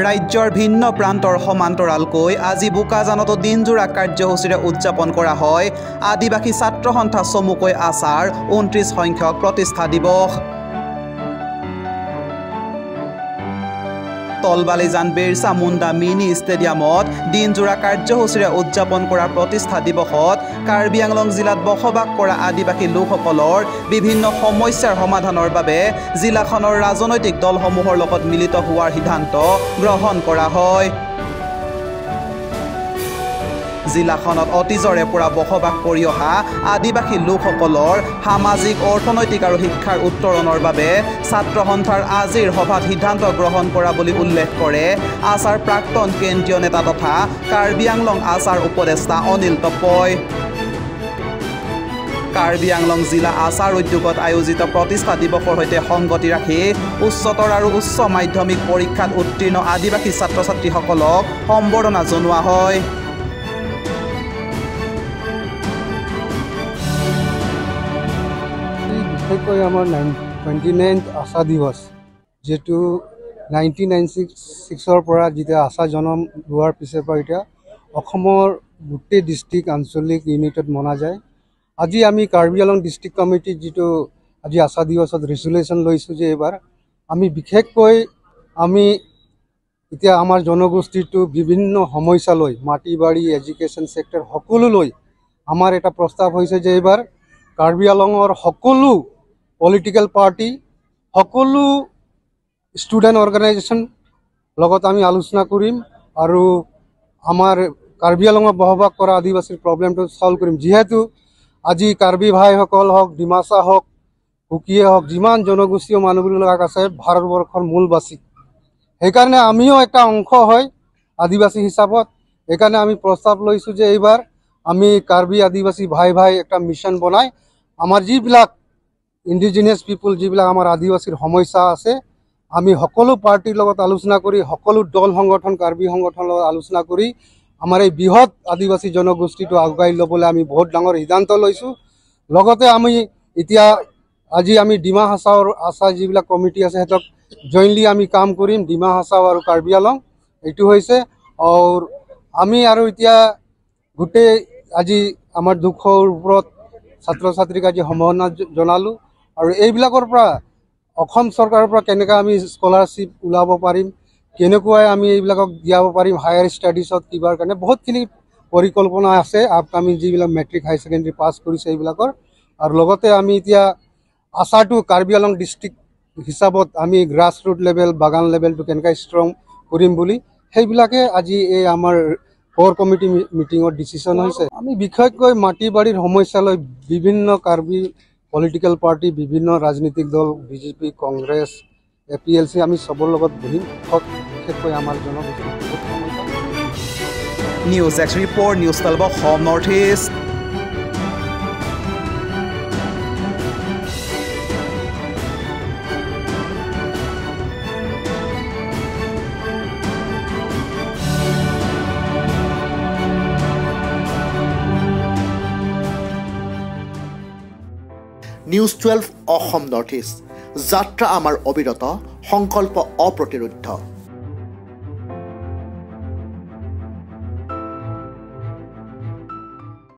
ৰাজ্যৰ ভিন্ন প্ৰান্তৰ সমান্তৰালকৈ আজি বোকাজানতো দিনজোৰা কাৰ্যসূচীৰে উদযাপন কৰা হয় আদিবাসী ছাত্ৰ সন্থা চমুকৈ আছাৰ 29 সংখ্যক প্ৰতিষ্ঠা দিৱস। তলবালিজান বিৰছা মুণ্ডা মিনি ষ্টেডিয়ামত দিনজোৰা কাৰ্যসূচীৰে উদযাপন কৰা প্ৰতিষ্ঠা দিৱসত কাৰ্বি আংলং জিলাত বসবাস কৰা আদিবাসী লোকসকলৰ বিভিন্ন সমস্যাৰ সমাধানৰ বাবে জিলাখনৰ ৰাজনৈতিক দলসমূহৰ লগত মিলিত হোৱাৰ সিদ্ধান্ত গ্ৰহণ কৰা হয়। জিলাখনত অতীজৰে পৰা বসবাস কৰি অহা আদিবাসী লোকসকলৰ সামাজিক অৰ্থনৈতিক আৰু শিক্ষাৰ উত্তৰণৰ বাবে ছাত্ৰ সন্থাৰ আজিৰ সভাত সিদ্ধান্ত গ্ৰহণ কৰা বুলি উল্লেখ কৰে আছাৰ প্ৰাক্তন কেন্দ্ৰীয় নেতা তথা কাৰ্বি আংলং আছাৰ উপদেষ্টা অনিল তপই। কাৰ্বি আংলং জিলা আছাৰ উদ্যোগত আয়োজিত প্ৰতিষ্ঠা দিৱসৰ সৈতে সংগতি ৰাখি উচ্চতৰ আৰু উচ্চ মাধ্যমিক পৰীক্ষাত উত্তীৰ্ণ আদিবাসী ছাত্ৰ ছাত্ৰীসকলক সম্বৰ্ধনা জনোৱা হয়। বিশেষকৈ আমাৰ 29th আশা দিৱস যেটো 1996ৰ পৰা যেতিয়া আশা জন্ম লোৱাৰ পিছৰ পৰা এতিয়া অসমৰ গোটেই ডিষ্ট্ৰিক্ট আঞ্চলিক ইউনিটত মনা যায়। আজি আমি কাৰ্বি আংলং ডিষ্ট্ৰিক্ট কমিটি যেটো আজি আশা দিৱসত ৰেজুলেশ্যন লৈছোঁ যে এবাৰ আমি বিশেষকৈ আমি এতিয়া আমাৰ জনগোষ্ঠীটো বিভিন্ন সমস্যা লৈ মাটি বাৰী এডুকেশ্যন সেক্টৰ সকলো লৈ আমাৰ এটা প্ৰস্তাৱ হৈছে যে এবাৰ কাৰ্বি আংলঙৰ সকলো পলিটিক্যাল পাৰ্টি সকলো ষ্টুডেণ্ট অৰ্গেনাইজেশ্যন লগত আমি আলোচনা কৰিম আৰু আমাৰ কাৰ্বি আংলঙত বসবাস কৰা আদিবাসীৰ প্ৰব্লেমটো সলভ কৰিম। যেহেতু আজি কাৰ্বি ভাইসকল হওক ডিমাচা হওক কুকিয়ে হওক যিমান জনগোষ্ঠীয় মানুহবিলাক আছে ভাৰতবৰ্ষৰ মূলবাসী সেইকাৰণে আমিও একটা অংশ হয় আদিবাসী হিচাপত। সেইকাৰণে আমি প্ৰস্তাৱ লৈছোঁ যে এইবাৰ আমি কাৰ্বি আদিবাসী ভাই ভাই একটা মিছন বনাই আমাৰ যিবিলাক ইণ্ডিজিনিয়াছ পিপুল যিবিলাক আমাৰ আদিবাসীৰ সমস্যা আছে আমি সকলো পাৰ্টিৰ লগত আলোচনা কৰি সকলো দল সংগঠন কাৰ্বি সংগঠনৰ লগত আলোচনা কৰি আমাৰ এই বৃহৎ আদিবাসী জনগোষ্ঠীটো আগুৱাই ল'বলৈ আমি বহুত ডাঙৰ সিদ্ধান্ত লৈছোঁ। লগতে আমি এতিয়া আজি আমি ডিমা হাছাওৰ আছাৰ যিবিলাক কমিটি আছে সিহঁতক জইনলি আমি কাম কৰিম ডিমা হাছাও আৰু কাৰ্বি আংলং। এইটো হৈছে আৰু আমি আৰু এতিয়া গোটেই আজি আমাৰ দুখৰ ওপৰত ছাত্ৰ ছাত্ৰীক আজি সম্ভাৱনা জনালোঁ আৰু এইবিলাকৰ পৰা অসম চৰকাৰৰ পৰা কেনেকৈ আমি স্কলাৰশ্বিপ ওলাব পাৰিম কেনেকুৱাই আমি এইবিলাকক দিয়াব পাৰিম হায়াৰ ষ্টাডিজত কিবাৰ কাৰণে বহুতখিনি পৰিকল্পনা আছে আপকামিং যিবিলাক মেট্ৰিক হাই ছেকেণ্ডেৰী পাছ কৰিছে এইবিলাকৰ। আৰু লগতে আমি এতিয়া আছাৰটো কাৰ্বি আংলং ডিষ্ট্ৰিক্ট হিচাপত আমি গ্ৰাছ ৰুট লেভেল বাগান লেভেলটো কেনেকৈ ষ্ট্ৰং কৰিম বুলি সেইবিলাকে আজি এই আমাৰ কোৰ কমিটি মিটিঙত ডিচিশ্যন হৈছে। আমি বিশেষকৈ মাটি বাৰীৰ সমস্যা লৈ বিভিন্ন কাৰ্বি পলিটিক্যাল পাৰ্টি বিভিন্ন ৰাজনৈতিক দল বিজেপি কংগ্ৰেছ APLC আমি সবৰ লগত বহিম বিশেষকৈ আমাৰ জনগোষ্ঠীৰ news x report news 12 Assam north east. News 12 Assam north east যাত্ৰা আমাৰ অবিৰত সংকল্প অপ্ৰতিৰোধ্য।